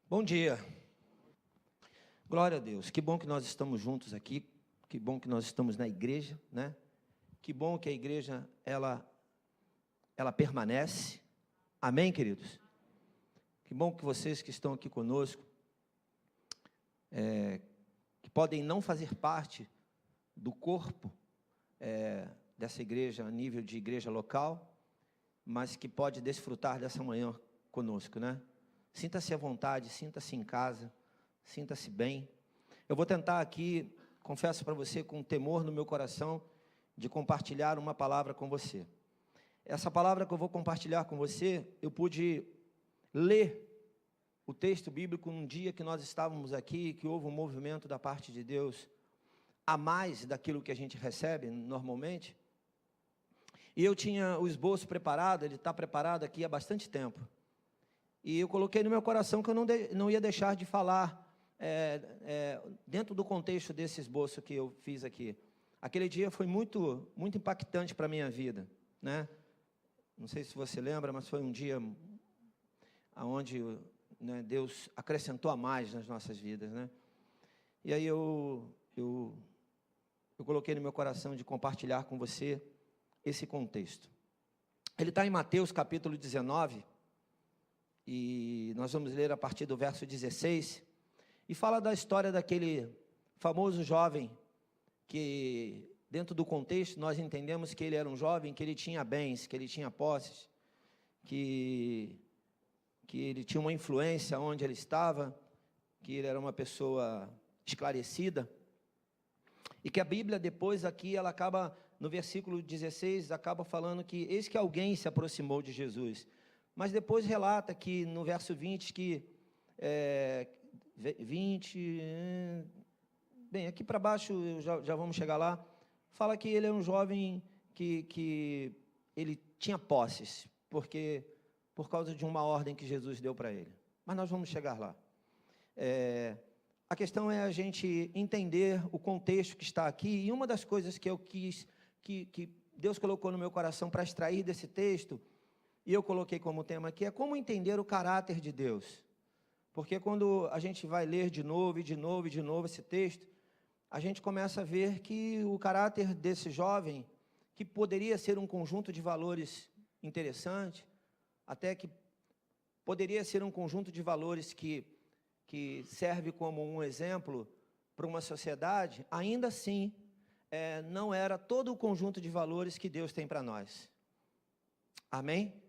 Bom dia, glória a Deus, que bom que nós estamos juntos aqui, que bom que nós estamos na igreja, né? Que bom que a igreja, ela permanece, amém, queridos? Que bom que vocês que estão aqui conosco, que podem não fazer parte do corpo dessa igreja, a nível de igreja local, mas que pode desfrutar dessa manhã conosco, né? Sinta-se à vontade, sinta-se em casa, sinta-se bem. Eu vou tentar aqui, confesso para você, com temor no meu coração, de compartilhar uma palavra com você. Essa palavra que eu vou compartilhar com você, eu pude ler o texto bíblico num dia que nós estávamos aqui, que houve um movimento da parte de Deus, a mais daquilo que a gente recebe normalmente. E eu tinha o esboço preparado, ele está preparado aqui há bastante tempo. E eu coloquei no meu coração que eu não ia deixar de falar dentro do contexto desse esboço que eu fiz aqui. Aquele dia foi muito impactante para a minha vida, né? Não sei se você lembra, mas foi um dia onde, né, Deus acrescentou a mais nas nossas vidas, né? E aí eu coloquei no meu coração de compartilhar com você esse contexto. Ele está em Mateus capítulo 19, e nós vamos ler a partir do verso 16, e fala da história daquele famoso jovem, que dentro do contexto nós entendemos que ele era um jovem, que ele tinha bens, que ele tinha posses, que ele tinha uma influência onde ele estava, que ele era uma pessoa esclarecida, e que a Bíblia depois aqui, ela acaba, no versículo 16, acaba falando que eis que alguém se aproximou de Jesus. Mas depois relata que no verso 20, bem, aqui para baixo, já vamos chegar lá, fala que ele é um jovem que ele tinha posses, por causa de uma ordem que Jesus deu para ele. Mas nós vamos chegar lá. A questão é a gente entender o contexto que está aqui, e uma das coisas que eu quis, que Deus colocou no meu coração para extrair desse texto, e eu coloquei como tema aqui, é como entender o caráter de Deus. Porque quando a gente vai ler de novo, e de novo, e de novo esse texto, a gente começa a ver que o caráter desse jovem, que poderia ser um conjunto de valores interessante, até que poderia ser um conjunto de valores que serve como um exemplo para uma sociedade, ainda assim, não era todo o conjunto de valores que Deus tem para nós. Amém?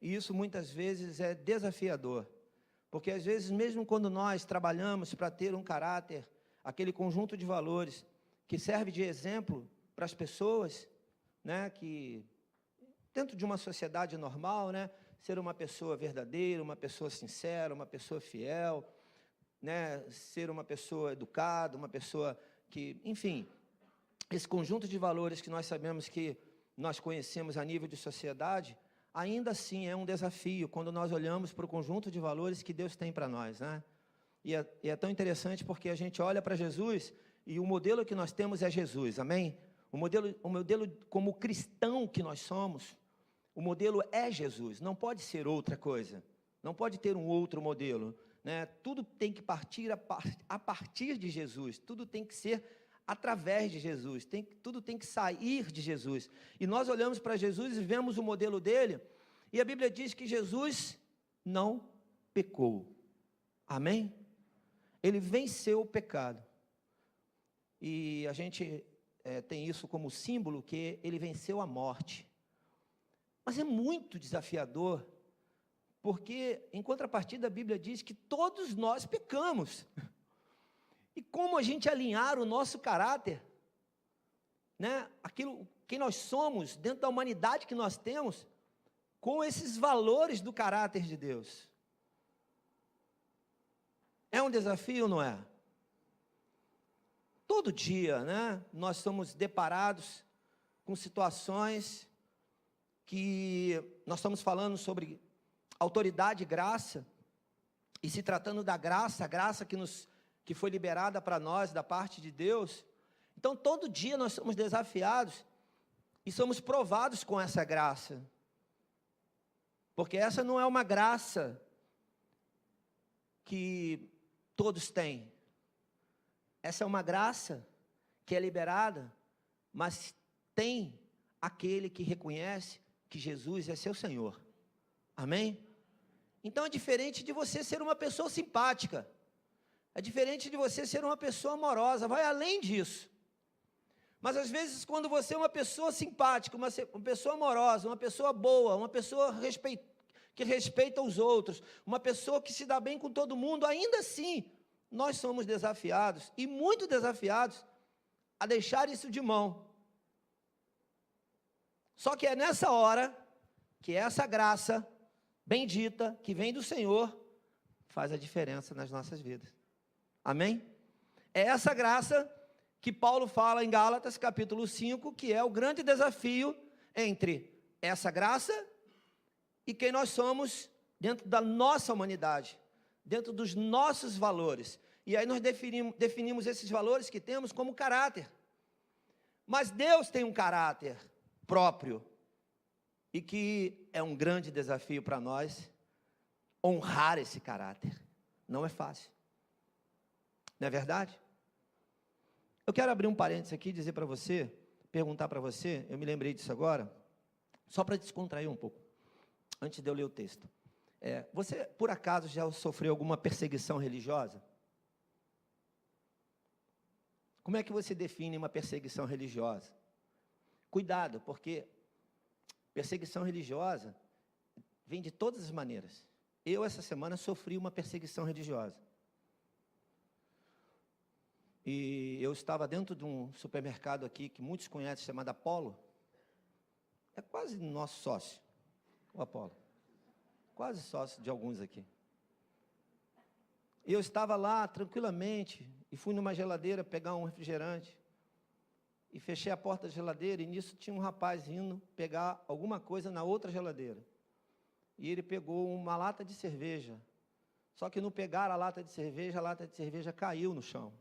E isso muitas vezes é desafiador, porque às vezes mesmo quando nós trabalhamos para ter um caráter, aquele conjunto de valores que serve de exemplo para as pessoas, né, que dentro de uma sociedade normal, né, ser uma pessoa verdadeira, uma pessoa sincera, uma pessoa fiel, né, ser uma pessoa educada, uma pessoa que, enfim, esse conjunto de valores que nós sabemos que nós conhecemos a nível de sociedade, ainda assim é um desafio quando nós olhamos para o conjunto de valores que Deus tem para nós, né? E é tão interessante porque a gente olha para Jesus e o modelo que nós temos é Jesus, amém? O modelo como cristão que nós somos, o modelo é Jesus, não pode ser outra coisa, não pode ter um outro modelo, né? Tudo tem que partir a partir de Jesus, tudo tem que ser através de Jesus, tudo tem que sair de Jesus. E nós olhamos para Jesus e vemos o modelo dele, e a Bíblia diz que Jesus não pecou. Amém? Ele venceu o pecado. E a gente tem isso como símbolo, que ele venceu a morte. Mas é muito desafiador, porque em contrapartida a Bíblia diz que todos nós pecamos. E como a gente alinhar o nosso caráter, né, quem nós somos, dentro da humanidade que nós temos, com esses valores do caráter de Deus? É um desafio, não é? Todo dia, né, nós somos deparados com situações que nós estamos falando sobre autoridade e graça, e se tratando da graça, a graça que foi liberada para nós da parte de Deus. Então todo dia nós somos desafiados e somos provados com essa graça, porque essa não é uma graça que todos têm. Essa é uma graça que é liberada, mas tem aquele que reconhece que Jesus é seu Senhor. Amém? Então é diferente de você ser uma pessoa simpática. É diferente de você ser uma pessoa amorosa, vai além disso. Mas às vezes quando você é uma pessoa simpática, uma pessoa amorosa, uma pessoa boa, uma pessoa que respeita os outros, uma pessoa que se dá bem com todo mundo, ainda assim, nós somos desafiados, e muito desafiados, a deixar isso de mão. Só que é nessa hora que essa graça bendita, que vem do Senhor, faz a diferença nas nossas vidas. Amém? É essa graça que Paulo fala em Gálatas, capítulo 5, que é o grande desafio entre essa graça e quem nós somos dentro da nossa humanidade, dentro dos nossos valores. E aí nós definimos esses valores que temos como caráter. Mas Deus tem um caráter próprio e que é um grande desafio para nós honrar esse caráter. Não é fácil. Não é verdade? Eu quero abrir um parênteses aqui e dizer para você, perguntar para você, eu me lembrei disso agora, só para descontrair um pouco, antes de eu ler o texto. Você, por acaso, já sofreu alguma perseguição religiosa? Como é que você define uma perseguição religiosa? Cuidado, porque perseguição religiosa vem de todas as maneiras. Eu, essa semana, sofri uma perseguição religiosa. E eu estava dentro de um supermercado aqui, que muitos conhecem, chamado Apolo. É quase nosso sócio, o Apolo. Quase sócio de alguns aqui. E eu estava lá, tranquilamente, e fui numa geladeira pegar um refrigerante. E fechei a porta da geladeira, e nisso tinha um rapaz indo pegar alguma coisa na outra geladeira. E ele pegou uma lata de cerveja. Só que no pegar a lata de cerveja caiu no chão.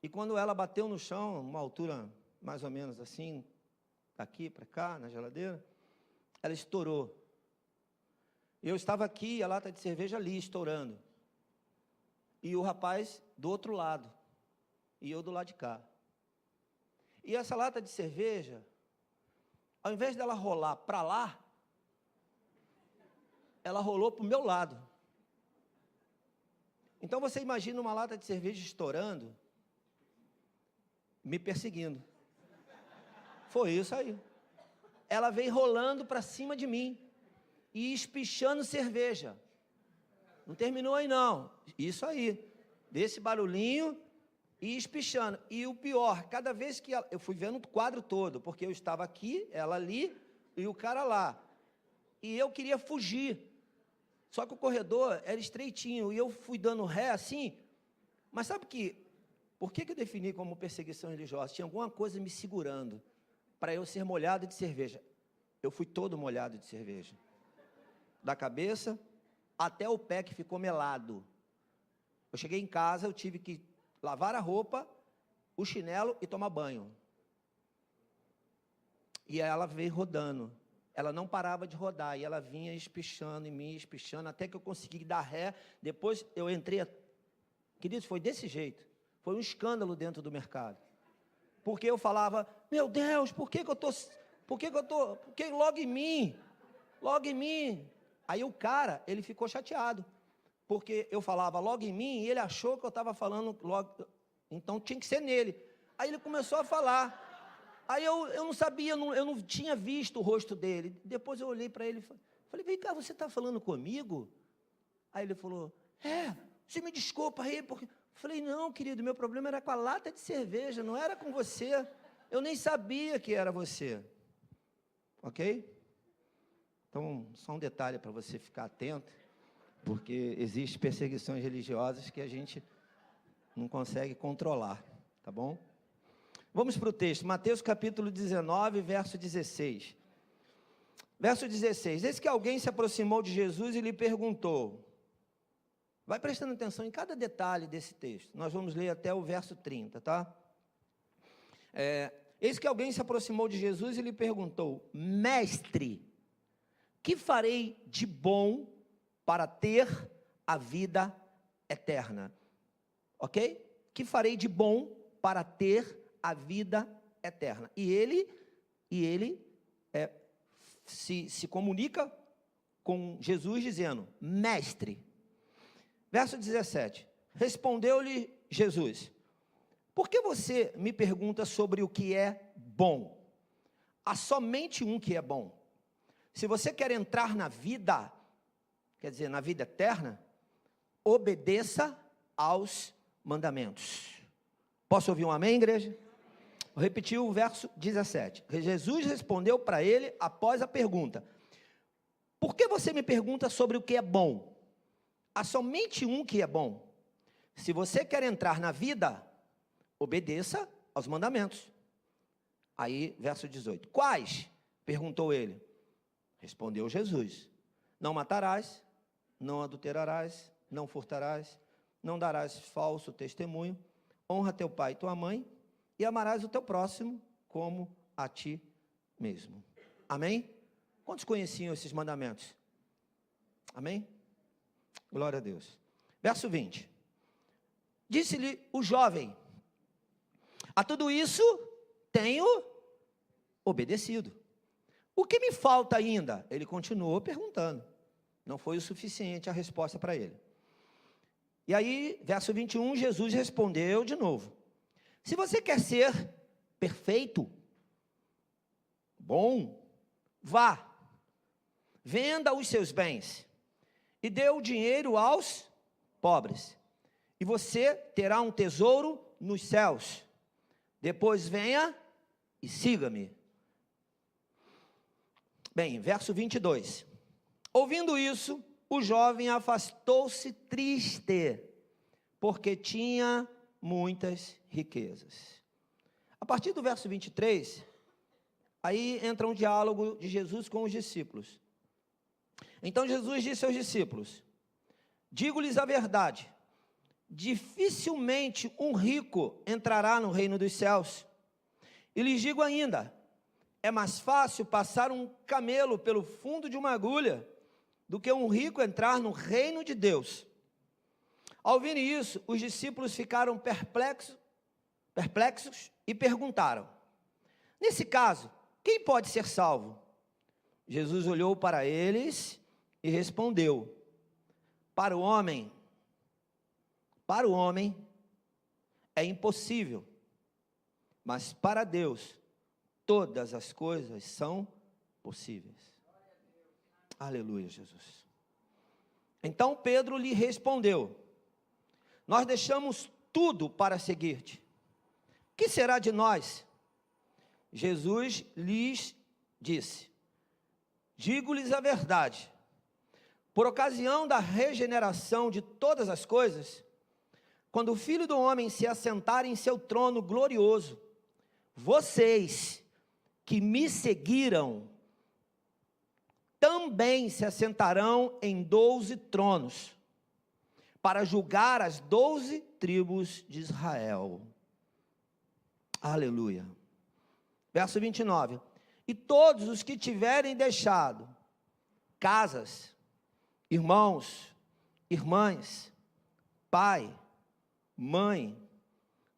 E quando ela bateu no chão, uma altura mais ou menos assim, daqui para cá, na geladeira, ela estourou. Eu estava aqui, a lata de cerveja ali, estourando. E o rapaz do outro lado, e eu do lado de cá. E essa lata de cerveja, ao invés dela rolar para lá, ela rolou para o meu lado. Então você imagina uma lata de cerveja estourando, me perseguindo. Foi isso aí. Ela veio rolando para cima de mim e espichando cerveja. Não terminou aí não. Isso aí. Desse barulhinho e espichando. E o pior, cada vez que eu fui vendo o quadro todo, porque eu estava aqui, ela ali e o cara lá. E eu queria fugir. Só que o corredor era estreitinho e eu fui dando ré assim. Mas sabe por que eu defini como perseguição religiosa? Tinha alguma coisa me segurando para eu ser molhado de cerveja. Eu fui todo molhado de cerveja. Da cabeça até o pé que ficou melado. Eu cheguei em casa, eu tive que lavar a roupa, o chinelo e tomar banho. E ela veio rodando. Ela não parava de rodar. E ela vinha espichando em mim, espichando, até que eu consegui dar ré. Depois eu entrei. Queridos, foi desse jeito. Foi um escândalo dentro do mercado. Porque eu falava, meu Deus, por que logo em mim? Logo em mim. Aí o cara, ele ficou chateado. Porque eu falava logo em mim e ele achou que eu estava falando logo. Então tinha que ser nele. Aí ele começou a falar. Aí eu não sabia, eu não tinha visto o rosto dele. Depois eu olhei para ele e falei, vem cá, você está falando comigo? Aí ele falou, você me desculpa aí, porque... Falei, não, querido, meu problema era com a lata de cerveja, não era com você. Eu nem sabia que era você. Ok? Então, só um detalhe para você ficar atento, porque existem perseguições religiosas que a gente não consegue controlar, tá bom? Vamos para o texto, Mateus capítulo 19, verso 16. Verso 16, eis que alguém se aproximou de Jesus e lhe perguntou... Vai prestando atenção em cada detalhe desse texto. Nós vamos ler até o verso 30, tá? Eis que alguém se aproximou de Jesus e lhe perguntou, mestre, que farei de bom para ter a vida eterna. Ok? Que farei de bom para ter a vida eterna? E ele se comunica com Jesus dizendo: mestre. Verso 17. Respondeu-lhe Jesus: por que você me pergunta sobre o que é bom? Há somente um que é bom. Se você quer entrar na vida, quer dizer, na vida eterna, obedeça aos mandamentos. Posso ouvir um amém, igreja? Vou repetir o verso 17. Jesus respondeu para ele após a pergunta: por que você me pergunta sobre o que é bom? Há somente um que é bom. Se você quer entrar na vida, obedeça aos mandamentos. Aí, verso 18. Quais? Perguntou ele. Respondeu Jesus: não matarás, não adulterarás, não furtarás, não darás falso testemunho, honra teu pai e tua mãe, e amarás o teu próximo como a ti mesmo. Amém? Quantos conheciam esses mandamentos? Amém? Glória a Deus. Verso 20. Disse-lhe o jovem: a tudo isso tenho obedecido. O que me falta ainda? Ele continuou perguntando. Não foi o suficiente a resposta para ele. E aí, verso 21, Jesus respondeu de novo: se você quer ser perfeito, bom, vá, venda os seus bens e dê o dinheiro aos pobres, e você terá um tesouro nos céus. Depois venha e siga-me. Bem, verso 22. Ouvindo isso, o jovem afastou-se triste, porque tinha muitas riquezas. A partir do verso 23, aí entra um diálogo de Jesus com os discípulos. Então Jesus disse aos discípulos: digo-lhes a verdade, dificilmente um rico entrará no reino dos céus. E lhes digo ainda, é mais fácil passar um camelo pelo fundo de uma agulha do que um rico entrar no reino de Deus. Ao ouvirem isso, os discípulos ficaram perplexos e perguntaram: nesse caso, quem pode ser salvo? Jesus olhou para eles e respondeu: para o homem é impossível, mas para Deus todas as coisas são possíveis. Aleluia, Jesus. Então Pedro lhe respondeu: nós deixamos tudo para seguir-te. Que será de nós? Jesus lhes disse: digo-lhes a verdade, por ocasião da regeneração de todas as coisas, quando o Filho do Homem se assentar em seu trono glorioso, vocês que me seguiram, também se assentarão em 12 tronos, para julgar as 12 tribos de Israel. Aleluia. Verso 29. E todos os que tiverem deixado casas, irmãos, irmãs, pai, mãe,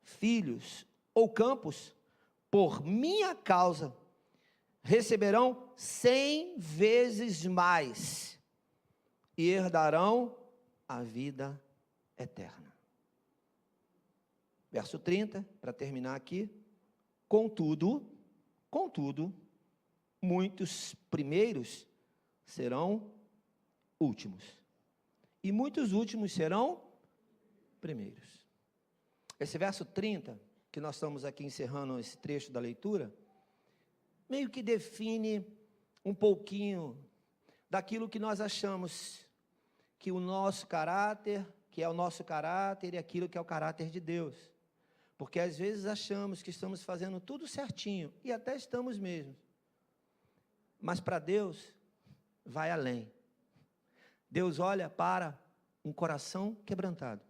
filhos ou campos, por minha causa, receberão 100 vezes mais e herdarão a vida eterna. Verso 30, para terminar aqui. Contudo, muitos primeiros serão últimos, e muitos últimos serão primeiros. Esse verso 30, que nós estamos aqui encerrando esse trecho da leitura, meio que define um pouquinho daquilo que nós achamos que o nosso caráter, que é o nosso caráter, e aquilo que é o caráter de Deus. Porque às vezes achamos que estamos fazendo tudo certinho, e até estamos mesmo. Mas para Deus, vai além. Deus olha para um coração quebrantado.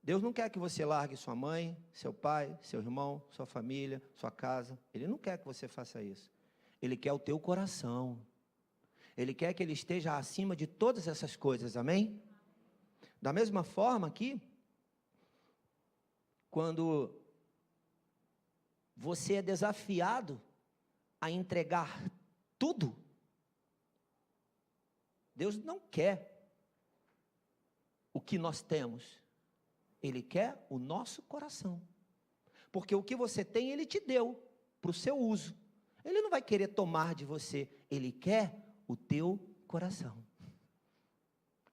Deus não quer que você largue sua mãe, seu pai, seu irmão, sua família, sua casa. Ele não quer que você faça isso. Ele quer o teu coração. Ele quer que ele esteja acima de todas essas coisas, amém? Da mesma forma aqui, quando você é desafiado a entregar tudo, Deus não quer o que nós temos, Ele quer o nosso coração, porque o que você tem, Ele te deu para o seu uso, Ele não vai querer tomar de você, Ele quer o teu coração,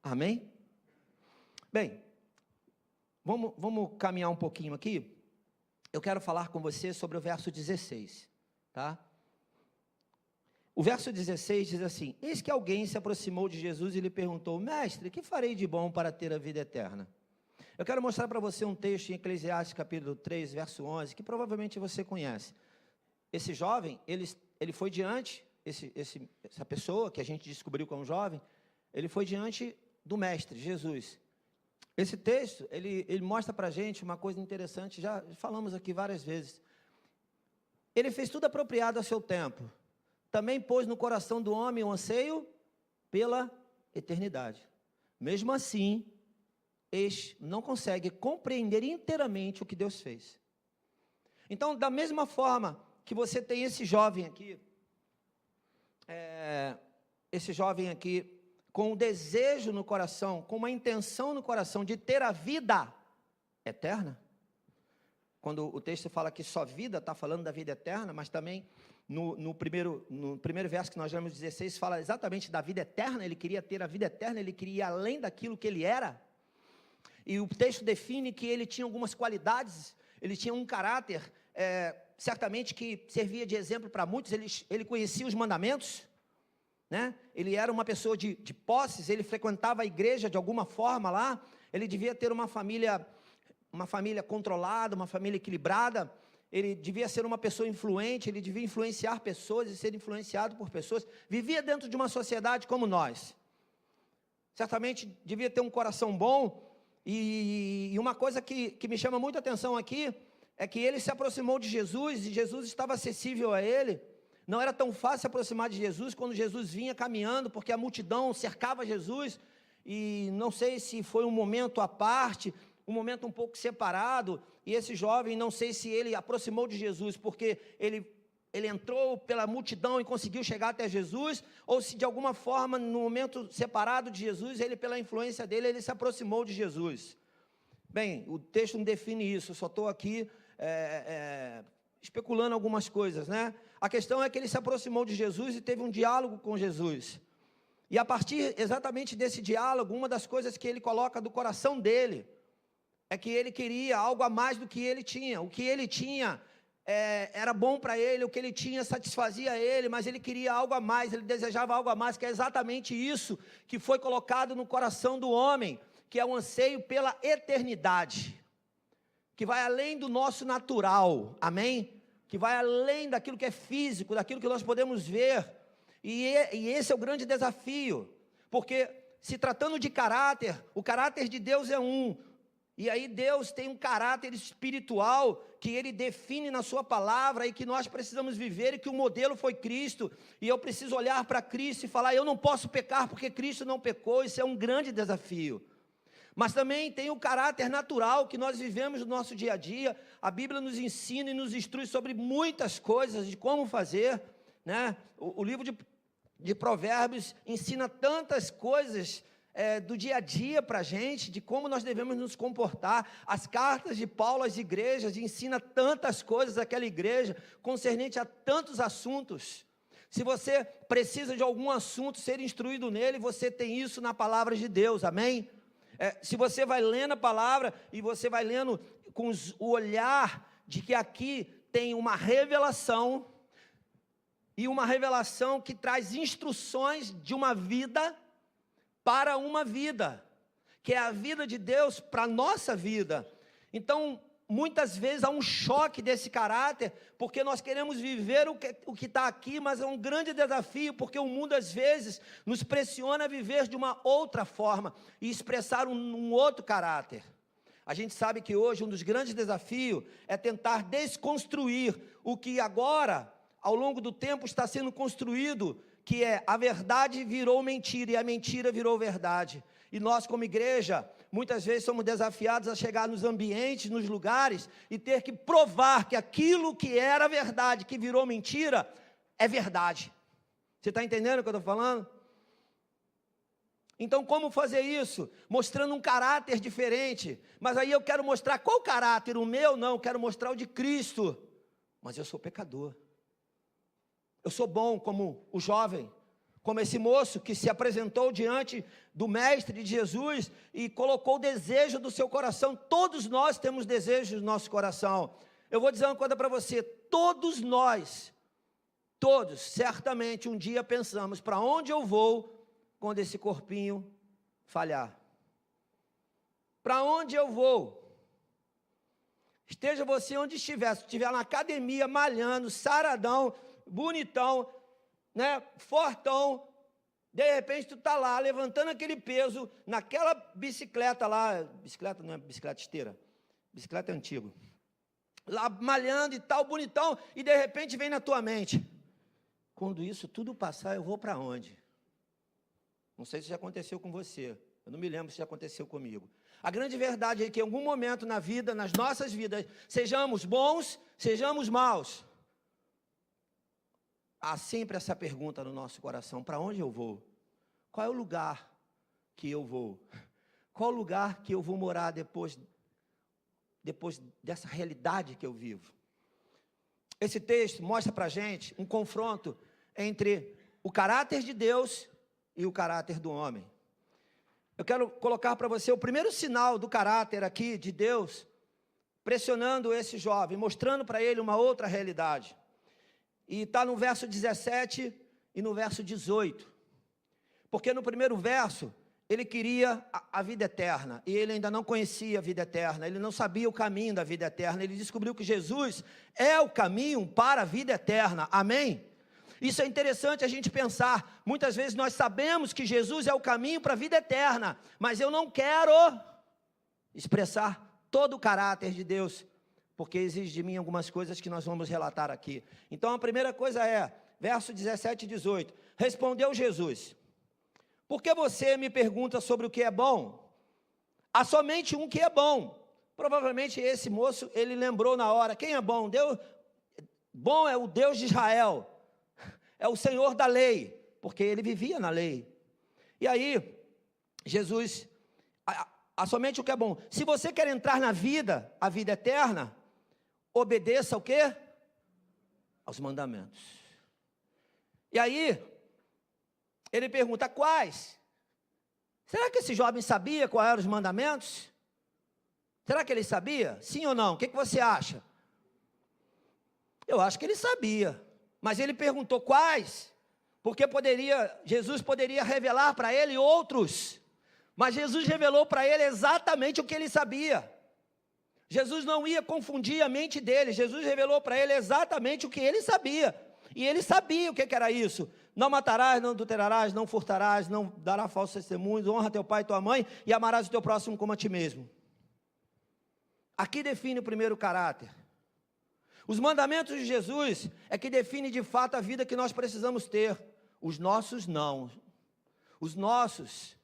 amém? Bem, vamos caminhar um pouquinho aqui, eu quero falar com você sobre o verso 16, tá? O verso 16 diz assim: eis que alguém se aproximou de Jesus e lhe perguntou: mestre, que farei de bom para ter a vida eterna? Eu quero mostrar para você um texto em Eclesiastes capítulo 3, verso 11, que provavelmente você conhece. Esse jovem, ele foi diante, essa pessoa que a gente descobriu como jovem, ele foi diante do mestre, Jesus. Esse texto, ele mostra para a gente uma coisa interessante, já falamos aqui várias vezes. Ele fez tudo apropriado ao seu tempo. Também pôs no coração do homem o anseio pela eternidade. Mesmo assim, este não consegue compreender inteiramente o que Deus fez. Então, da mesma forma que você tem esse jovem aqui, com um desejo no coração, com uma intenção no coração de ter a vida eterna, quando o texto fala que só vida, está falando da vida eterna, mas também no primeiro verso que nós lemos, 16, fala exatamente da vida eterna. Ele queria ter a vida eterna, ele queria ir além daquilo que ele era, e o texto define que ele tinha algumas qualidades, ele tinha um caráter, certamente que servia de exemplo para muitos. Ele conhecia os mandamentos, né? Ele era uma pessoa de posses, ele frequentava a igreja de alguma forma lá, ele devia ter uma família controlada, uma família equilibrada, ele devia ser uma pessoa influente, ele devia influenciar pessoas e ser influenciado por pessoas, vivia dentro de uma sociedade como nós, certamente devia ter um coração bom, e uma coisa que me chama muita atenção aqui, é que ele se aproximou de Jesus, e Jesus estava acessível a ele. Não era tão fácil se aproximar de Jesus, quando Jesus vinha caminhando, porque a multidão cercava Jesus, e não sei se foi um momento à parte, um momento um pouco separado, e esse jovem, não sei se ele aproximou de Jesus, porque ele entrou pela multidão e conseguiu chegar até Jesus, ou se de alguma forma, no momento separado de Jesus, ele, pela influência dele, ele se aproximou de Jesus. Bem, o texto não define isso, eu só estou aqui especulando algumas coisas, né? A questão é que ele se aproximou de Jesus e teve um diálogo com Jesus, e a partir exatamente desse diálogo, uma das coisas que ele coloca do coração dele, é que ele queria algo a mais do que ele tinha. O que ele tinha era bom para ele, o que ele tinha satisfazia ele, mas ele queria algo a mais, ele desejava algo a mais, que é exatamente isso que foi colocado no coração do homem, que é o anseio pela eternidade, que vai além do nosso natural, amém? Que vai além daquilo que é físico, daquilo que nós podemos ver, e esse é o grande desafio, porque se tratando de caráter, o caráter de Deus é um, e aí Deus tem um caráter espiritual, que Ele define na sua palavra, e que nós precisamos viver, e que o modelo foi Cristo, e eu preciso olhar para Cristo e falar, eu não posso pecar, porque Cristo não pecou. Isso é um grande desafio. Mas também tem o caráter natural, que nós vivemos no nosso dia a dia. A Bíblia nos ensina e nos instrui sobre muitas coisas, de como fazer, né? O livro de Provérbios ensina tantas coisas, do dia a dia para a gente, de como nós devemos nos comportar. As cartas de Paulo às igrejas ensina tantas coisas àquela igreja, concernente a tantos assuntos. Se você precisa de algum assunto ser instruído nele, você tem isso na palavra de Deus, amém? Se você vai lendo a palavra, e você vai lendo com o olhar de que aqui tem uma revelação, e uma revelação que traz instruções de uma vida para uma vida, que é a vida de Deus para a nossa vida. Então, muitas vezes há um choque desse caráter, porque nós queremos viver o que está aqui, mas é um grande desafio, porque o mundo às vezes nos pressiona a viver de uma outra forma, e expressar um outro caráter. A gente sabe que hoje um dos grandes desafios é tentar desconstruir o que agora, ao longo do tempo, está sendo construído que é a verdade virou mentira e a mentira virou verdade. E nós, como igreja, muitas vezes somos desafiados a chegar nos ambientes, nos lugares, e ter que provar que aquilo que era verdade, que virou mentira, é verdade. Você está entendendo o que eu estou falando? Então, como fazer isso? Mostrando um caráter diferente. Mas aí eu quero mostrar qual caráter? O meu não, eu quero mostrar o de Cristo. Mas eu sou pecador. Eu sou bom como o jovem, como esse moço que se apresentou diante do mestre de Jesus e colocou o desejo do seu coração. Todos nós temos desejos no nosso coração. Eu vou dizer uma coisa para você, todos nós, todos, certamente um dia pensamos, para onde eu vou quando esse corpinho falhar? Para onde eu vou? Esteja você onde estiver, se estiver na academia, malhando, saradão, bonitão, né, fortão, de repente tu está lá, levantando aquele peso, naquela bicicleta lá, bicicleta não é bicicleta esteira, bicicleta é antigo, lá malhando e tal, bonitão, e de repente vem na tua mente, quando isso tudo passar, eu vou para onde? Não sei se já aconteceu com você, eu não me lembro se já aconteceu comigo. A grande verdade é que em algum momento na vida, nas nossas vidas, sejamos bons, sejamos maus, há sempre essa pergunta no nosso coração, para onde eu vou? Qual é o lugar que eu vou? Qual o lugar que eu vou morar depois dessa realidade que eu vivo? Esse texto mostra para a gente um confronto entre o caráter de Deus e o caráter do homem. Eu quero colocar para você o primeiro sinal do caráter aqui de Deus, pressionando esse jovem, mostrando para ele uma outra realidade. E está no verso 17 e no verso 18. Porque no primeiro verso, ele queria a vida eterna. E ele ainda não conhecia a vida eterna. Ele não sabia o caminho da vida eterna. Ele descobriu que Jesus é o caminho para a vida eterna. Amém? Isso é interessante a gente pensar. Muitas vezes nós sabemos que Jesus é o caminho para a vida eterna. Mas eu não quero expressar todo o caráter de Deus, porque exige de mim algumas coisas que nós vamos relatar aqui. Então a primeira coisa é, verso 17 e 18, respondeu Jesus, por que você me pergunta sobre o que é bom? Há somente um que é bom. Provavelmente esse moço, ele lembrou na hora, quem é bom? Deus, bom é o Deus de Israel, é o Senhor da lei, porque ele vivia na lei. E aí, Jesus, há somente o que é bom. Se você quer entrar na vida, a vida eterna, obedeça ao quê? Aos mandamentos. E aí, ele pergunta, quais? Será que esse jovem sabia quais eram os mandamentos? Será que ele sabia? Sim ou não? O que você acha? Eu acho que ele sabia. Mas ele perguntou quais? Porque Jesus poderia revelar para ele outros. Mas Jesus revelou para ele exatamente o que ele sabia. Jesus não ia confundir a mente dele, Jesus revelou para ele exatamente o que ele sabia, e ele sabia o que era isso, não matarás, não adulterarás, não furtarás, não darás falsos testemunhos, honra teu pai e tua mãe, e amarás o teu próximo como a ti mesmo. Aqui define o primeiro caráter. Os mandamentos de Jesus é que define de fato a vida que nós precisamos ter, os nossos não, os nossos,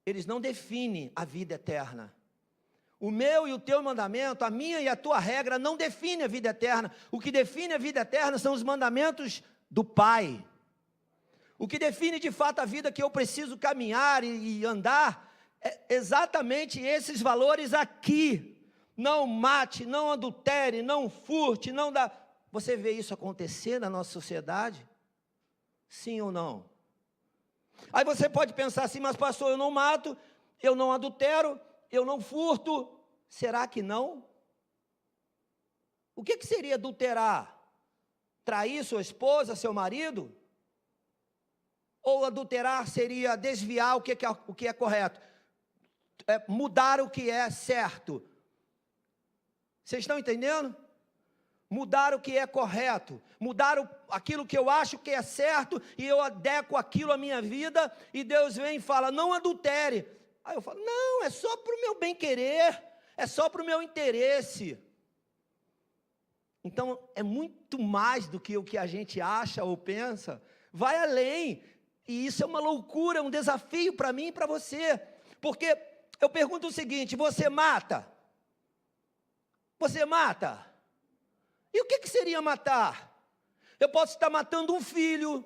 eles não definem a vida eterna. O meu e o teu mandamento, a minha e a tua regra não define a vida eterna. O que define a vida eterna são os mandamentos do Pai. O que define de fato a vida que eu preciso caminhar e andar é exatamente esses valores aqui. Não mate, não adultere, não furte, não dá. Você vê isso acontecer na nossa sociedade? Sim ou não? Aí você pode pensar assim, mas pastor, eu não mato, eu não adultero, eu não furto, será que não? O que seria adulterar? Trair sua esposa, seu marido? Ou adulterar seria desviar o que é correto? Mudar o que é certo. Vocês estão entendendo? Mudar o que é correto, mudar aquilo que eu acho que é certo, e eu adequo aquilo à minha vida, e Deus vem e fala, não adultere. Aí eu falo, não, é só para o meu bem-querer, é só para o meu interesse. Então, é muito mais do que o que a gente acha ou pensa, vai além. E isso é uma loucura, um desafio para mim e para você. Porque eu pergunto o seguinte: você mata? Você mata? E o que seria matar? Eu posso estar matando um filho,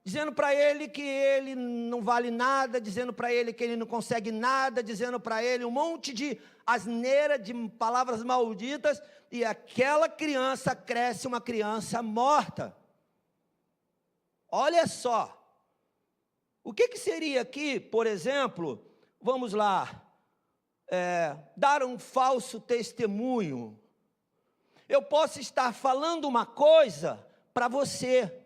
dizendo para ele que ele não vale nada, dizendo para ele que ele não consegue nada, dizendo para ele um monte de asneira, de palavras malditas, e aquela criança cresce uma criança morta. Olha só, o que seria aqui, por exemplo, vamos lá, dar um falso testemunho. Eu posso estar falando uma coisa para você,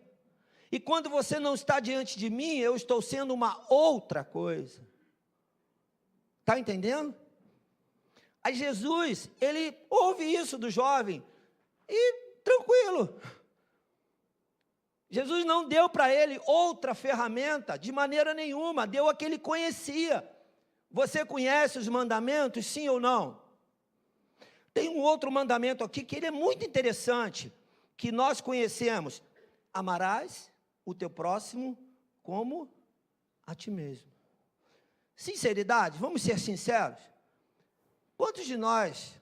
e quando você não está diante de mim, eu estou sendo uma outra coisa. Está entendendo? Aí Jesus, ele ouve isso do jovem, e tranquilo. Jesus não deu para ele outra ferramenta, de maneira nenhuma, deu a que ele conhecia. Você conhece os mandamentos, sim ou não? Tem um outro mandamento aqui, que ele é muito interessante, que nós conhecemos: amarás o teu próximo como a ti mesmo. Sinceridade, vamos ser sinceros. Quantos de nós,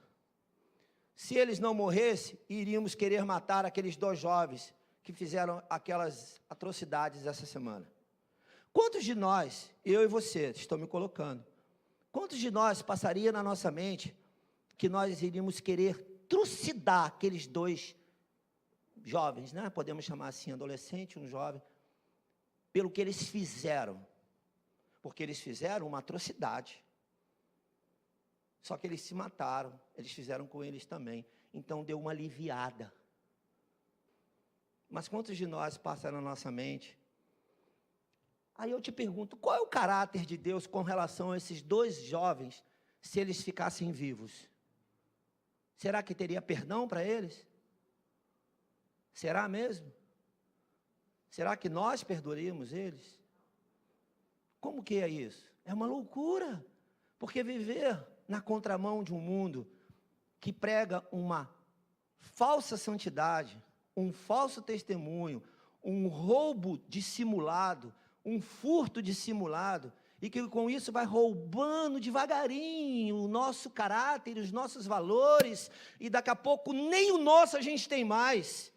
se eles não morressem, iríamos querer matar aqueles 2 jovens que fizeram aquelas atrocidades essa semana? Quantos de nós, eu e você, estou me colocando, quantos de nós passaria na nossa mente que nós iríamos querer trucidar aqueles 2 jovens, né? Podemos chamar assim, adolescente, um jovem, pelo que eles fizeram, porque eles fizeram uma atrocidade, só que eles se mataram, eles fizeram com eles também, então deu uma aliviada. Mas quantos de nós passa na nossa mente? Aí eu te pergunto, qual é o caráter de Deus com relação a esses 2 jovens, se eles ficassem vivos? Será que teria perdão para eles? Será mesmo? Será que nós perdoaríamos eles? Como que é isso? É uma loucura, porque viver na contramão de um mundo que prega uma falsa santidade, um falso testemunho, um roubo dissimulado, um furto dissimulado, e que com isso vai roubando devagarinho o nosso caráter, os nossos valores, e daqui a pouco nem o nosso a gente tem mais.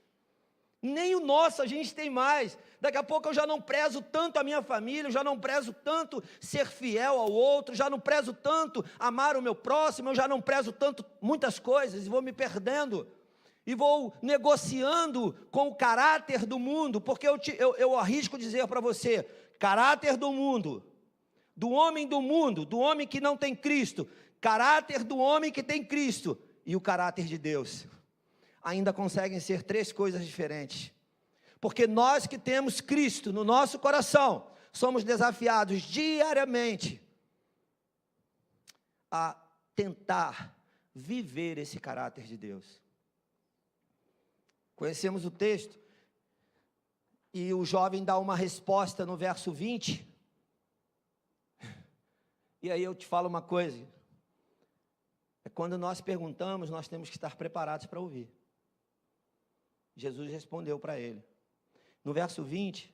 Nem o nosso a gente tem mais. Daqui a pouco eu já não prezo tanto a minha família, eu já não prezo tanto ser fiel ao outro, já não prezo tanto amar o meu próximo, eu já não prezo tanto muitas coisas, e vou me perdendo, e vou negociando com o caráter do mundo, porque eu arrisco dizer para você, caráter do mundo, do homem que não tem Cristo, caráter do homem que tem Cristo, e o caráter de Deus, ainda conseguem ser 3 coisas diferentes, porque nós que temos Cristo no nosso coração, somos desafiados diariamente a tentar viver esse caráter de Deus. Conhecemos o texto, e o jovem dá uma resposta no verso 20, e aí eu te falo uma coisa, quando nós perguntamos, nós temos que estar preparados para ouvir. Jesus respondeu para ele. No verso 20,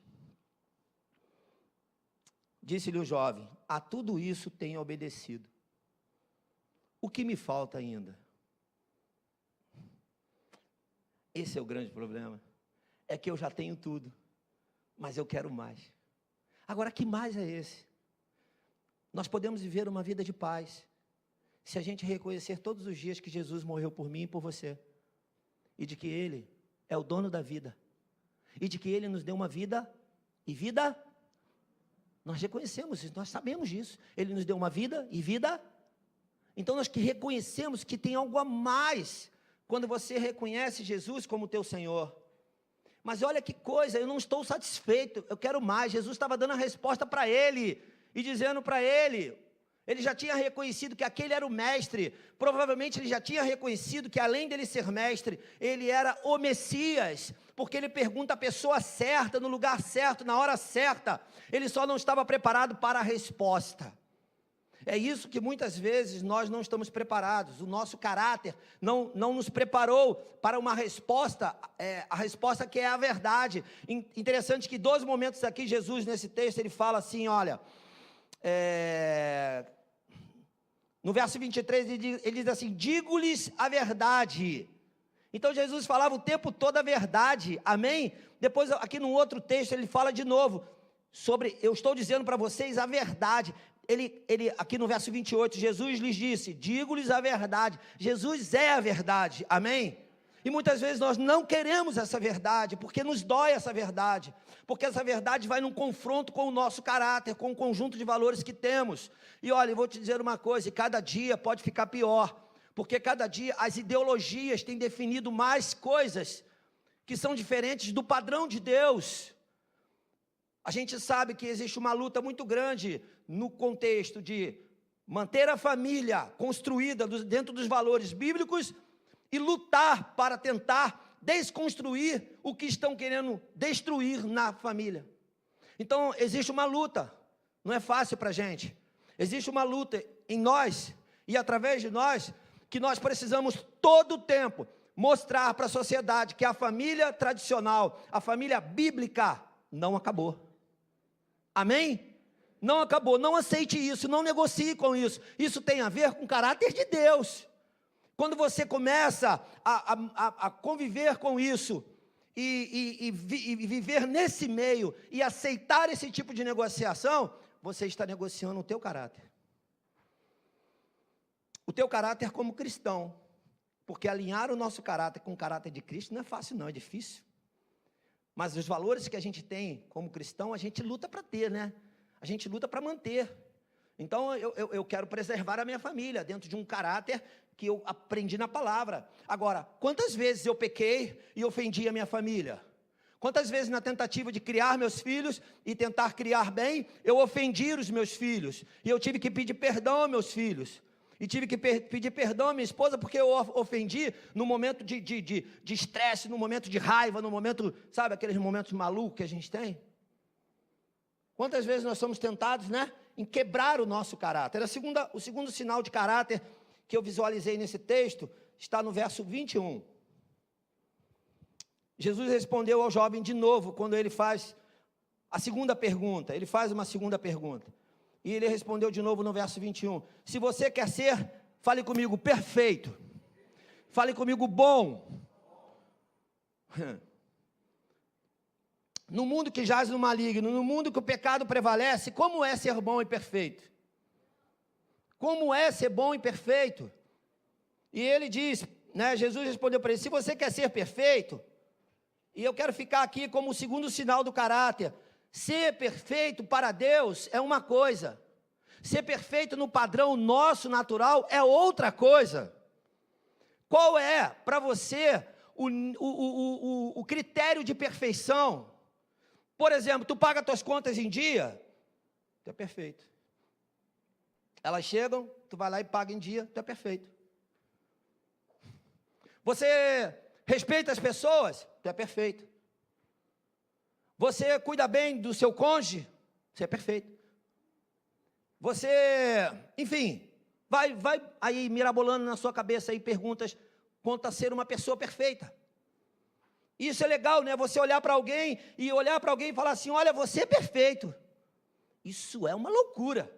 disse-lhe o jovem: a tudo isso tenho obedecido. O que me falta ainda? Esse é o grande problema. É que eu já tenho tudo, mas eu quero mais. Agora, que mais é esse? Nós podemos viver uma vida de paz, se a gente reconhecer todos os dias que Jesus morreu por mim e por você, e de que Ele é o dono da vida, e de que Ele nos deu uma vida, e vida, nós reconhecemos isso, nós sabemos disso, Ele nos deu uma vida, e vida, então nós que reconhecemos que tem algo a mais, quando você reconhece Jesus como teu Senhor. Mas olha que coisa, eu não estou satisfeito, eu quero mais. Jesus estava dando a resposta para ele, e dizendo para ele já tinha reconhecido que aquele era o mestre, provavelmente ele já tinha reconhecido que além dele ser mestre, ele era o Messias, porque ele pergunta a pessoa certa, no lugar certo, na hora certa, ele só não estava preparado para a resposta. É isso que muitas vezes nós não estamos preparados, o nosso caráter não nos preparou para uma resposta, a resposta que é a verdade. Interessante que 2 momentos aqui, Jesus nesse texto, ele fala assim, olha, no verso 23 ele diz assim, digo-lhes a verdade. Então Jesus falava o tempo todo a verdade, amém? Depois aqui num outro texto ele fala de novo, sobre, eu estou dizendo para vocês a verdade. Ele, aqui no verso 28, Jesus lhes disse, digo-lhes a verdade. Jesus é a verdade, amém? E muitas vezes nós não queremos essa verdade, porque nos dói essa verdade, porque essa verdade vai num confronto com o nosso caráter, com o conjunto de valores que temos. E olha, eu vou te dizer uma coisa, cada dia pode ficar pior, porque cada dia as ideologias têm definido mais coisas que são diferentes do padrão de Deus. A gente sabe que existe uma luta muito grande no contexto de manter a família construída dentro dos valores bíblicos e lutar para tentar desconstruir o que estão querendo destruir na família. Então, existe uma luta, não é fácil para a gente. Existe uma luta em nós e através de nós, que nós precisamos todo o tempo mostrar para a sociedade que a família tradicional, a família bíblica, não acabou. Amém? Não acabou, não aceite isso, não negocie com isso. Isso tem a ver com o caráter de Deus. Quando você começa a conviver com isso e viver nesse meio e aceitar esse tipo de negociação, você está negociando o teu caráter. O teu caráter como cristão. Porque alinhar o nosso caráter com o caráter de Cristo não é fácil não, é difícil. Mas os valores que a gente tem como cristão, a gente luta para ter, né? A gente luta para manter. Então, eu quero preservar a minha família dentro de um caráter que eu aprendi na palavra. Agora, quantas vezes eu pequei e ofendi a minha família? Quantas vezes na tentativa de criar meus filhos e tentar criar bem, eu ofendi os meus filhos? E eu tive que pedir perdão aos meus filhos. E tive que pedir perdão à minha esposa porque eu ofendi no momento de estresse, no momento de raiva, no momento, sabe, aqueles momentos malucos que a gente tem? Quantas vezes nós somos tentados, né, em quebrar o nosso caráter? O segundo sinal de caráter que eu visualizei nesse texto está no verso 21. Jesus respondeu ao jovem de novo, quando ele faz a segunda pergunta. Ele faz uma segunda pergunta. E ele respondeu de novo no verso 21. Se você quer ser, fale comigo, perfeito. Fale comigo, bom. No mundo que jaz no maligno, no mundo que o pecado prevalece, como é ser bom e perfeito? Como é ser bom e perfeito? E ele diz, né, Jesus respondeu para ele, se você quer ser perfeito, e eu quero ficar aqui como o segundo sinal do caráter, ser perfeito para Deus é uma coisa, ser perfeito no padrão nosso natural é outra coisa. Qual é para você o critério de perfeição? Por exemplo, tu paga tuas contas em dia, tu é perfeito. Elas chegam, tu vai lá e paga em dia, tu é perfeito. Você respeita as pessoas, tu é perfeito. Você cuida bem do seu cônjuge, você é perfeito. Você, enfim, vai aí mirabolando na sua cabeça aí perguntas quanto a ser uma pessoa perfeita. Isso é legal, né? Você olhar para alguém e falar assim, olha, você é perfeito. Isso é uma loucura.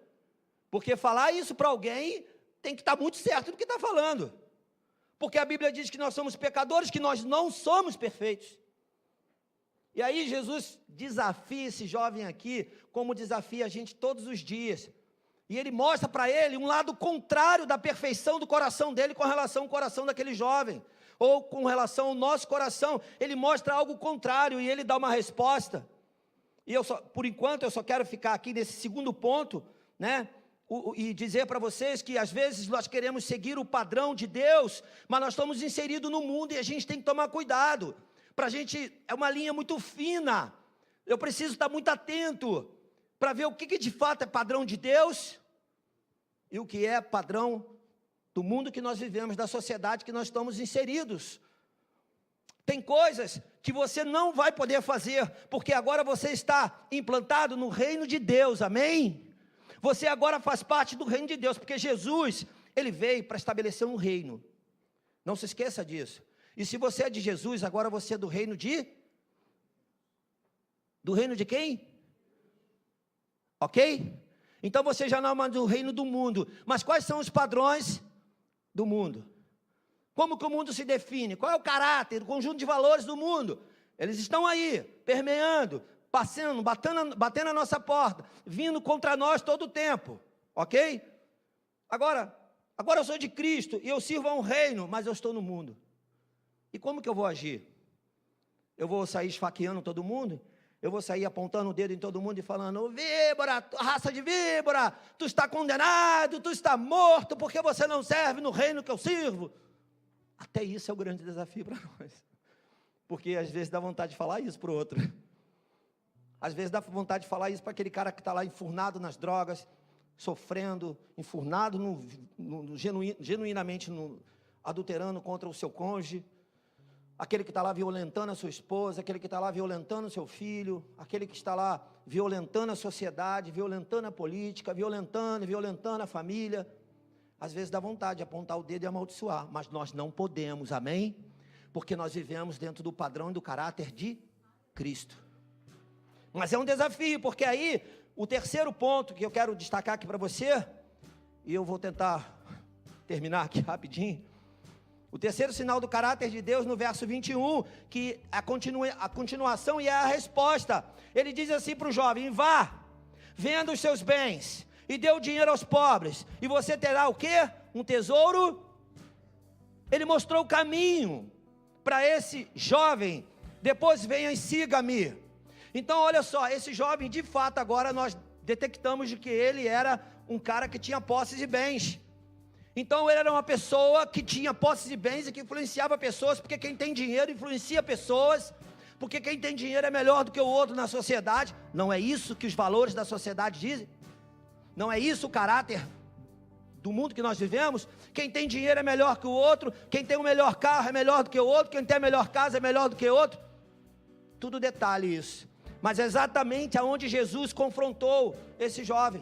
Porque falar isso para alguém tem que estar muito certo do que está falando. Porque a Bíblia diz que nós somos pecadores, que nós não somos perfeitos. E aí Jesus desafia esse jovem aqui, como desafia a gente todos os dias. E ele mostra para ele um lado contrário da perfeição do coração dele com relação ao coração daquele jovem. Ou com relação ao nosso coração. Ele mostra algo contrário e ele dá uma resposta. E por enquanto, eu só quero ficar aqui nesse segundo ponto, né? E dizer para vocês que às vezes nós queremos seguir o padrão de Deus, mas nós estamos inseridos no mundo e a gente tem que tomar cuidado. Para a gente, é uma linha muito fina. Eu preciso estar muito atento para ver o que de fato é padrão de Deus e o que é padrão do mundo que nós vivemos, da sociedade que nós estamos inseridos. Tem coisas que você não vai poder fazer, porque agora você está implantado no reino de Deus, amém? Você agora faz parte do reino de Deus, porque Jesus, ele veio para estabelecer um reino. Não se esqueça disso. E se você é de Jesus, agora você é do reino de... Do reino de quem? Ok? Então você já não é mais do reino do mundo. Mas quais são os padrões do mundo? Como que o mundo se define? Qual é o caráter, o conjunto de valores do mundo? Eles estão aí, permeando, passando, batendo a nossa porta, vindo contra nós todo o tempo. Ok? Agora eu sou de Cristo e eu sirvo a um reino, mas eu estou no mundo. E como que eu vou agir? Eu vou sair esfaqueando todo mundo? Eu vou sair apontando o dedo em todo mundo e falando: víbora, raça de víbora, tu está condenado, tu está morto, porque você não serve no reino que eu sirvo. Até isso é o grande desafio para nós. Porque às vezes dá vontade de falar isso para o outro. Às vezes dá vontade de falar isso para aquele cara que está lá enfurnado nas drogas, sofrendo, enfurnado genuinamente adulterando contra o seu cônjuge. Aquele que está lá violentando a sua esposa, aquele que está lá violentando o seu filho, aquele que está lá violentando a sociedade, violentando a política, violentando a família. Às vezes dá vontade de apontar o dedo e amaldiçoar, mas nós não podemos, amém? Porque nós vivemos dentro do padrão e do caráter de Cristo. Mas é um desafio, porque aí, o terceiro ponto que eu quero destacar aqui para você, e eu vou tentar terminar aqui rapidinho. O terceiro sinal do caráter de Deus, no verso 21, que a continuação e é a resposta. Ele diz assim para o jovem: vá, venda os seus bens e dê o dinheiro aos pobres, e você terá o quê? Um tesouro. Ele mostrou o caminho para esse jovem. Depois venha e siga-me. Então olha só, esse jovem, de fato, agora nós detectamos de que ele era um cara que tinha posses e bens. Então ele era uma pessoa que tinha posses e bens e que influenciava pessoas, porque quem tem dinheiro influencia pessoas, porque quem tem dinheiro é melhor do que o outro na sociedade. Não é isso que os valores da sociedade dizem? Não é isso o caráter do mundo que nós vivemos? Quem tem dinheiro é melhor que o outro, quem tem o melhor carro é melhor do que o outro, quem tem a melhor casa é melhor do que o outro. Tudo detalhe isso. Mas é exatamente aonde Jesus confrontou esse jovem.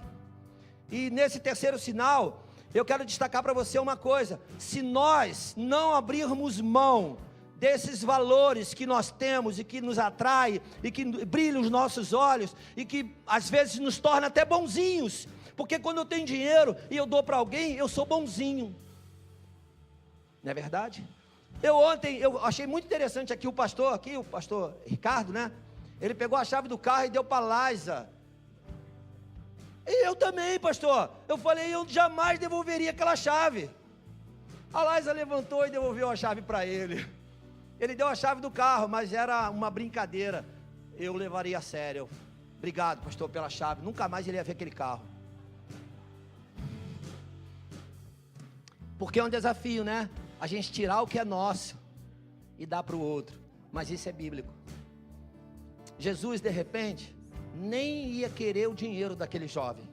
E nesse terceiro sinal, eu quero destacar para você uma coisa: se nós não abrirmos mão desses valores que nós temos e que nos atrai e que brilham os nossos olhos e que às vezes nos torna até bonzinhos, porque quando eu tenho dinheiro e eu dou para alguém, eu sou bonzinho, não é verdade? Ontem eu achei muito interessante aqui o pastor Ricardo, né? Ele pegou a chave do carro e deu para a Liza. E eu também, pastor. Eu falei, eu jamais devolveria aquela chave. A Liza levantou e devolveu a chave para ele. Ele deu a chave do carro, mas era uma brincadeira. Eu levaria a sério. Obrigado, pastor, pela chave. Nunca mais ele ia ver aquele carro. Porque é um desafio, né? A gente tirar o que é nosso e dar para o outro. Mas isso é bíblico. Jesus, de repente, nem ia querer o dinheiro daquele jovem.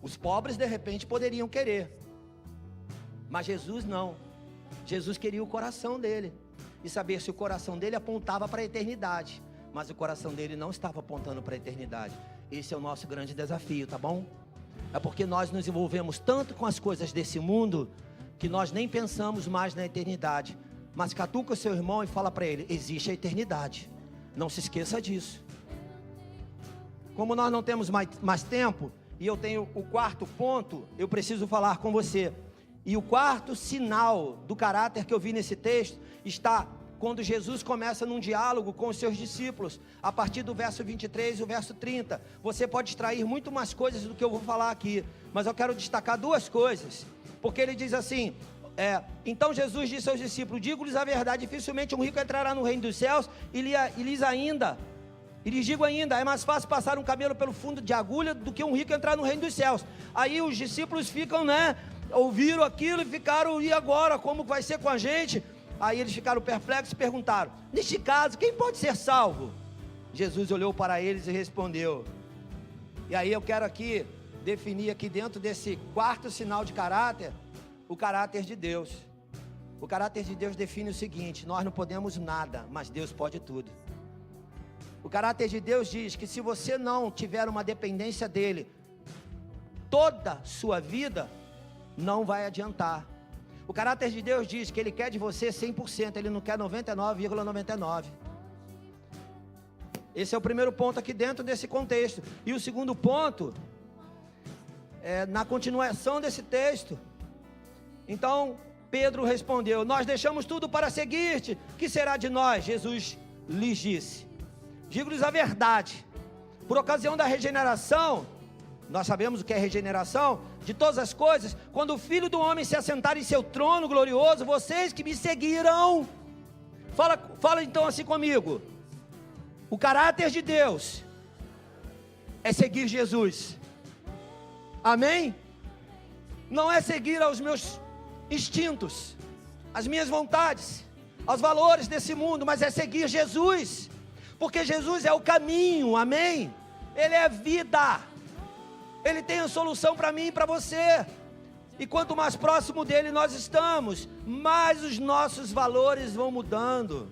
Os pobres, de repente, poderiam querer. Mas Jesus não. Jesus queria o coração dele. E saber se o coração dele apontava para a eternidade. Mas o coração dele não estava apontando para a eternidade. Esse é o nosso grande desafio, tá bom? É porque nós nos envolvemos tanto com as coisas desse mundo, que nós nem pensamos mais na eternidade. Mas catuca o seu irmão e fala para ele: existe a eternidade. Não se esqueça disso. Como nós não temos mais tempo, e eu tenho o quarto ponto, eu preciso falar com você. E o quarto sinal do caráter que eu vi nesse texto está quando Jesus começa num diálogo com os seus discípulos, a partir do verso 23 e o verso 30. Você pode extrair muito mais coisas do que eu vou falar aqui, mas eu quero destacar duas coisas, porque ele diz assim: então Jesus disse aos discípulos: digo-lhes a verdade, dificilmente um rico entrará no reino dos céus, e lhes digo ainda, é mais fácil passar um camelo pelo fundo de agulha do que um rico entrar no reino dos céus. Aí os discípulos ficam, ouviram aquilo e ficaram: e agora, como vai ser com a gente? Aí eles ficaram perplexos e perguntaram: neste caso, quem pode ser salvo? Jesus olhou para eles e respondeu. E aí eu quero aqui definir aqui dentro desse quarto sinal de caráter, o caráter de Deus. O caráter de Deus define o seguinte: nós não podemos nada, mas Deus pode tudo. O caráter de Deus diz que se você não tiver uma dependência dEle, toda a sua vida, não vai adiantar. O caráter de Deus diz que Ele quer de você 100%, Ele não quer 99,99%. Esse é o primeiro ponto aqui dentro desse contexto. E o segundo ponto, na continuação desse texto. Então, Pedro respondeu: nós deixamos tudo para seguir-te, que será de nós? Jesus lhes disse: digo-lhes a verdade, por ocasião da regeneração, nós sabemos o que é regeneração, de todas as coisas, quando o Filho do Homem se assentar em seu trono glorioso, vocês que me seguiram, fala então assim comigo, o caráter de Deus é seguir Jesus, amém? Não é seguir aos meus instintos, as minhas vontades, aos valores desse mundo, mas é seguir Jesus, porque Jesus é o caminho, amém? Ele é vida, Ele tem a solução para mim e para você, e quanto mais próximo dele nós estamos, mais os nossos valores vão mudando.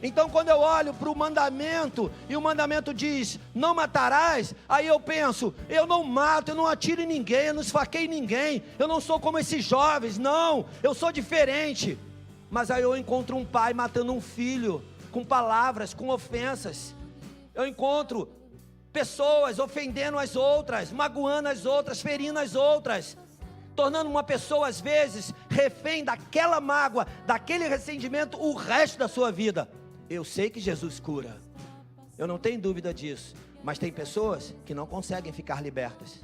Então quando eu olho para o mandamento, e o mandamento diz, não matarás, aí eu penso, eu não mato, eu não atiro em ninguém, eu não esfaqueio ninguém, eu não sou como esses jovens, não, eu sou diferente. Mas aí eu encontro um pai matando um filho, com palavras, com ofensas. Eu encontro pessoas ofendendo as outras, magoando as outras, ferindo as outras, tornando uma pessoa às vezes refém daquela mágoa, daquele ressentimento o resto da sua vida. Eu sei que Jesus cura, eu não tenho dúvida disso, mas tem pessoas que não conseguem ficar libertas.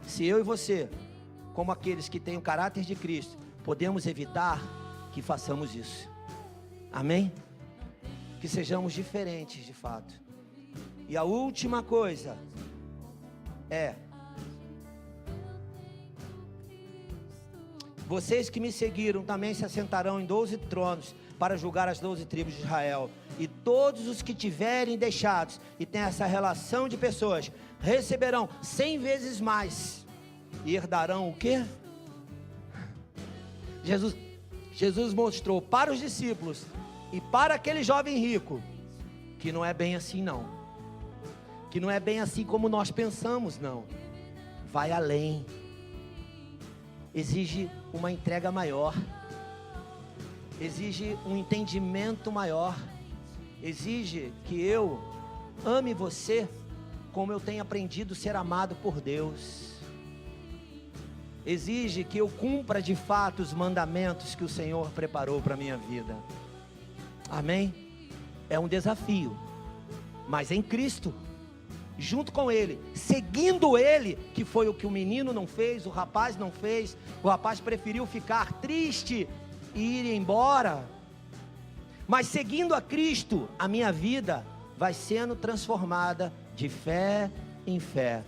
Se eu e você, como aqueles que têm o caráter de Cristo, podemos evitar que façamos isso, amém? Que sejamos diferentes de fato. E a última coisa é: vocês que me seguiram também se assentarão em 12 tronos para julgar as 12 tribos de Israel. E todos os que tiverem deixados, e tem essa relação de pessoas, receberão 100 vezes mais, e herdarão o quê? Jesus mostrou para os discípulos e para aquele jovem rico que não é bem assim não, que não é bem assim como nós pensamos não, vai além, exige uma entrega maior, exige um entendimento maior, exige que eu ame você como eu tenho aprendido a ser amado por Deus, exige que eu cumpra de fato os mandamentos que o Senhor preparou para a minha vida, amém? É um desafio, mas em Cristo, junto com Ele, seguindo Ele, que foi o que o menino não fez, o rapaz não fez, o rapaz preferiu ficar triste e ir embora, mas seguindo a Cristo, a minha vida vai sendo transformada de fé em fé,